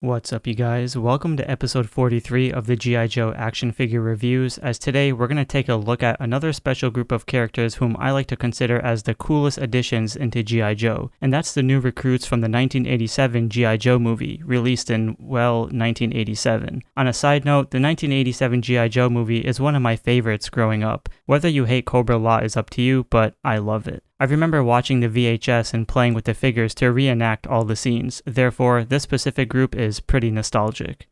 What's up you guys, welcome to episode 43 of the G.I. Joe action figure reviews, as today we're going to take a look at another special group of characters whom I like to consider as the coolest additions into G.I. Joe, and that's the new recruits from the 1987 G.I. Joe movie, released in, well, 1987. On a side note, the 1987 G.I. Joe movie is one of my favorites growing up. Whether you hate Cobra Law is up to you, but I love it. I remember watching the VHS and playing with the figures to reenact all the scenes, therefore this specific group is pretty nostalgic.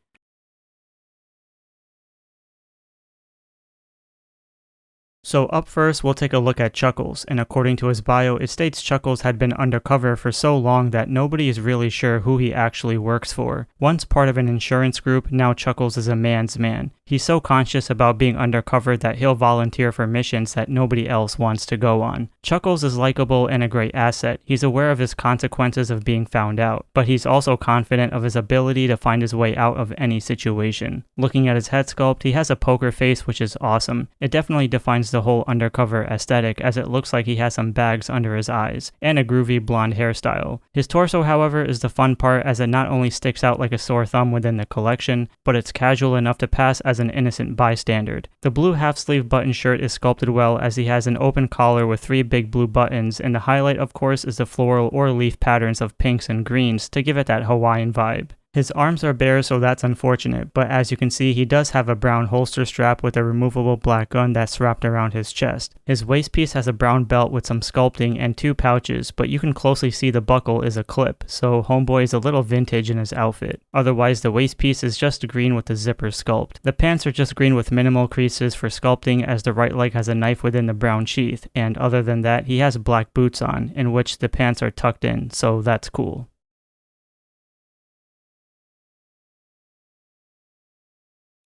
So up first, we'll take a look at Chuckles, and according to his bio, it states Chuckles had been undercover for so long that nobody is really sure who he actually works for. Once part of an insurance group, now Chuckles is a man's man. He's so conscious about being undercover that he'll volunteer for missions that nobody else wants to go on. Chuckles is likable and a great asset. He's aware of his consequences of being found out, but he's also confident of his ability to find his way out of any situation. Looking at his head sculpt, he has a poker face, which is awesome. It definitely defines the whole undercover aesthetic, as it looks like he has some bags under his eyes, and a groovy blonde hairstyle. His torso, however, is the fun part, as it not only sticks out like a sore thumb within the collection, but it's casual enough to pass as an innocent bystander. The blue half-sleeve button shirt is sculpted well, as he has an open collar with 3 big blue buttons, and the highlight of course is the floral or leaf patterns of pinks and greens to give it that Hawaiian vibe. His arms are bare, so that's unfortunate, but as you can see, he does have a brown holster strap with a removable black gun that's wrapped around his chest. His waist piece has a brown belt with some sculpting and 2 pouches, but you can closely see the buckle is a clip, so homeboy is a little vintage in his outfit. Otherwise, the waist piece is just green with the zipper sculpt. The pants are just green with minimal creases for sculpting, as the right leg has a knife within the brown sheath, and other than that, he has black boots on, in which the pants are tucked in, so that's cool.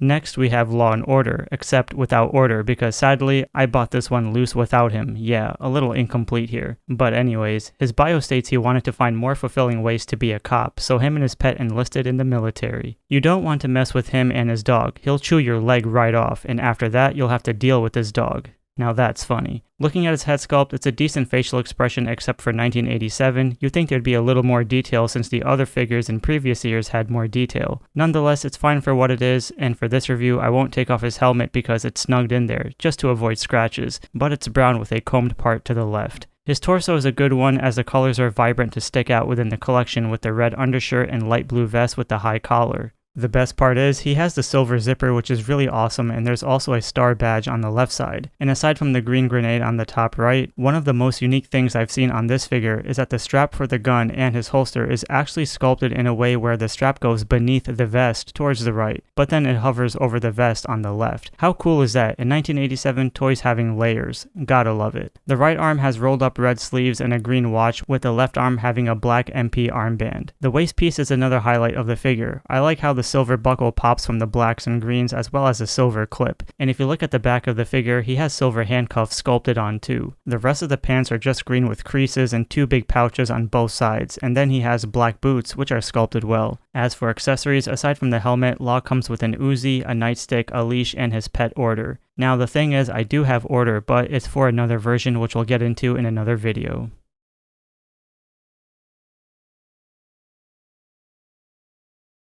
Next we have Law and Order, except without Order, because sadly I bought this one loose without him. Yeah, a little incomplete here. But anyways, his bio states he wanted to find more fulfilling ways to be a cop, so him and his pet enlisted in the military. You don't want to mess with him and his dog. He'll chew your leg right off, and after that you'll have to deal with his dog. Now that's funny. Looking at his head sculpt, it's a decent facial expression except for 1987. You'd think there'd be a little more detail since the other figures in previous years had more detail. Nonetheless, it's fine for what it is, and for this review I won't take off his helmet because it's snugged in there, just to avoid scratches, but it's brown with a combed part to the left. His torso is a good one, as the colors are vibrant to stick out within the collection with the red undershirt and light blue vest with the high collar. The best part is, he has the silver zipper, which is really awesome, and there's also a star badge on the left side. And aside from the green grenade on the top right, one of the most unique things I've seen on this figure is that the strap for the gun and his holster is actually sculpted in a way where the strap goes beneath the vest towards the right, but then it hovers over the vest on the left. How cool is that? In 1987, toys having layers. Gotta love it. The right arm has rolled up red sleeves and a green watch, with the left arm having a black MP armband. The waist piece is another highlight of the figure. I like how the silver buckle pops from the blacks and greens, as well as a silver clip. And if you look at the back of the figure, he has silver handcuffs sculpted on too. The rest of the pants are just green with creases and 2 big pouches on both sides, and then he has black boots, which are sculpted well. As for accessories, aside from the helmet, Law comes with an Uzi, a nightstick, a leash, and his pet Order. Now the thing is, I do have Order, but it's for another version, which we'll get into in another video.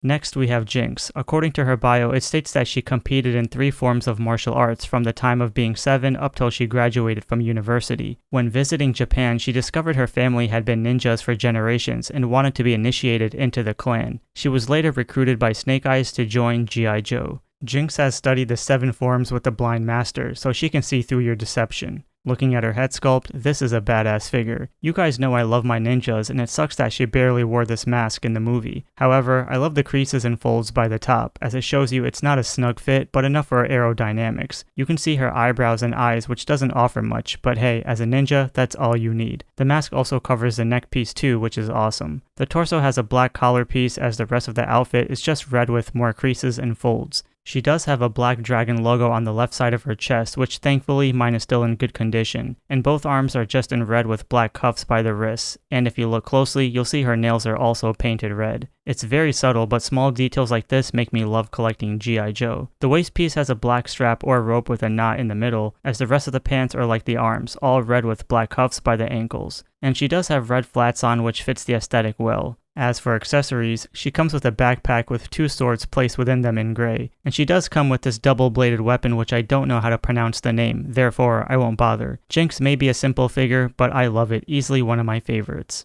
Next we have Jinx. According to her bio, it states that she competed in 3 forms of martial arts from the time of being 7 up till she graduated from university. When visiting Japan, she discovered her family had been ninjas for generations and wanted to be initiated into the clan. She was later recruited by Snake Eyes to join G.I. Joe. Jinx has studied the 7 forms with the blind master, so she can see through your deception. Looking at her head sculpt, this is a badass figure. You guys know I love my ninjas, and it sucks that she barely wore this mask in the movie. However, I love the creases and folds by the top, as it shows you it's not a snug fit, but enough for aerodynamics. You can see her eyebrows and eyes, which doesn't offer much, but hey, as a ninja, that's all you need. The mask also covers the neck piece too, which is awesome. The torso has a black collar piece, as the rest of the outfit is just red with more creases and folds. She does have a black dragon logo on the left side of her chest, which thankfully mine is still in good condition, and both arms are just in red with black cuffs by the wrists, and if you look closely, you'll see her nails are also painted red. It's very subtle, but small details like this make me love collecting G.I. Joe. The waist piece has a black strap or rope with a knot in the middle, as the rest of the pants are like the arms, all red with black cuffs by the ankles. And she does have red flats on, which fits the aesthetic well. As for accessories, she comes with a backpack with 2 swords placed within them in gray, and she does come with this double-bladed weapon which I don't know how to pronounce the name, therefore I won't bother. Jinx may be a simple figure, but I love it, easily one of my favorites.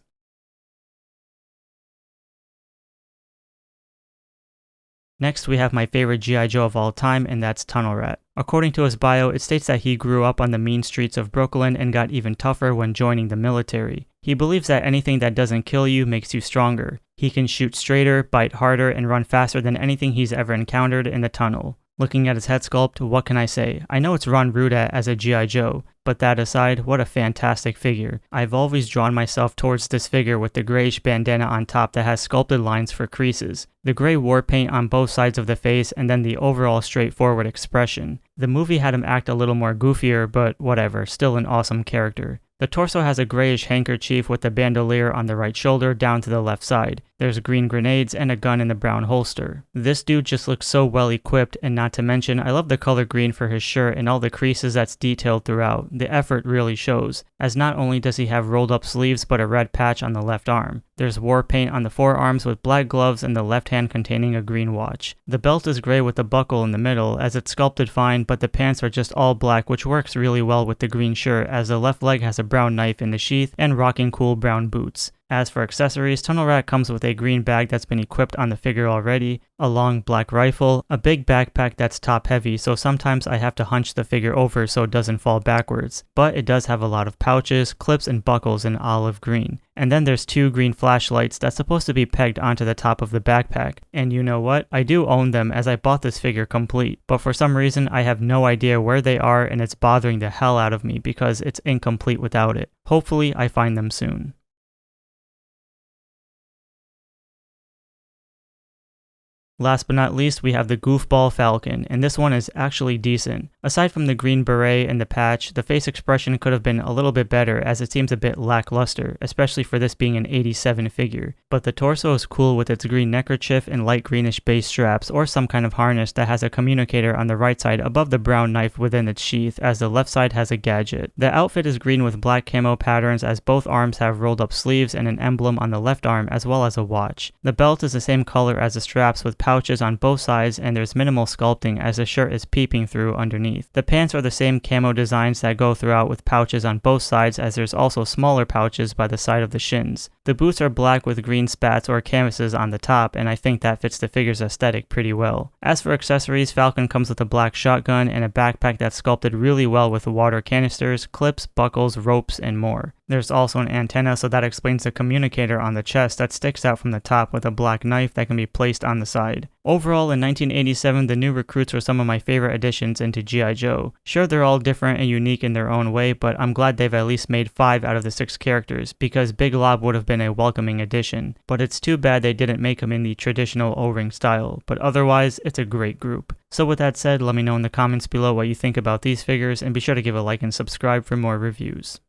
Next, we have my favorite G.I. Joe of all time, and that's Tunnel Rat. According to his bio, it states that he grew up on the mean streets of Brooklyn and got even tougher when joining the military. He believes that anything that doesn't kill you makes you stronger. He can shoot straighter, bite harder, and run faster than anything he's ever encountered in the tunnel. Looking at his head sculpt, what can I say? I know it's Ron Rudat as a G.I. Joe, but that aside, what a fantastic figure. I've always drawn myself towards this figure with the grayish bandana on top that has sculpted lines for creases, the gray war paint on both sides of the face, and then the overall straightforward expression. The movie had him act a little more goofier, but whatever, still an awesome character. The torso has a grayish handkerchief with the bandolier on the right shoulder down to the left side. There's green grenades and a gun in the brown holster. This dude just looks so well equipped, and not to mention, I love the color green for his shirt and all the creases that's detailed throughout. The effort really shows, as not only does he have rolled up sleeves but a red patch on the left arm. There's war paint on the forearms with black gloves and the left hand containing a green watch. The belt is gray with a buckle in the middle as it's sculpted fine, but the pants are just all black, which works really well with the green shirt as the left leg has a brown knife in the sheath and rocking cool brown boots. As for accessories, Tunnel Rat comes with a green bag that's been equipped on the figure already, a long black rifle, a big backpack that's top heavy, so sometimes I have to hunch the figure over so it doesn't fall backwards, but it does have a lot of pouches, clips, and buckles in olive green. And then there's 2 green flashlights that's supposed to be pegged onto the top of the backpack. And you know what? I do own them as I bought this figure complete, but for some reason I have no idea where they are and it's bothering the hell out of me because it's incomplete without it. Hopefully I find them soon. Last but not least, we have the goofball Falcon, and this one is actually decent. Aside from the green beret and the patch, the face expression could have been a little bit better as it seems a bit lackluster, especially for this being an 87 figure. But the torso is cool with its green neckerchief and light greenish base straps or some kind of harness that has a communicator on the right side above the brown knife within its sheath as the left side has a gadget. The outfit is green with black camo patterns as both arms have rolled up sleeves and an emblem on the left arm as well as a watch. The belt is the same color as the straps with pouches on both sides, and there's minimal sculpting as the shirt is peeping through underneath. The pants are the same camo designs that go throughout with pouches on both sides, as there's also smaller pouches by the side of the shins. The boots are black with green spats or canvases on the top, and I think that fits the figure's aesthetic pretty well. As for accessories, Falcon comes with a black shotgun and a backpack that's sculpted really well with water canisters, clips, buckles, ropes, and more. There's also an antenna, so that explains the communicator on the chest that sticks out from the top with a black knife that can be placed on the side. Overall, in 1987, the new recruits were some of my favorite additions into G.I. Joe. Sure, they're all different and unique in their own way, but I'm glad they've at least made 5 out of the 6 characters, because Big Lob would have been a welcoming addition. But it's too bad they didn't make him in the traditional O-Ring style, but otherwise, it's a great group. So with that said, let me know in the comments below what you think about these figures, and be sure to give a like and subscribe for more reviews.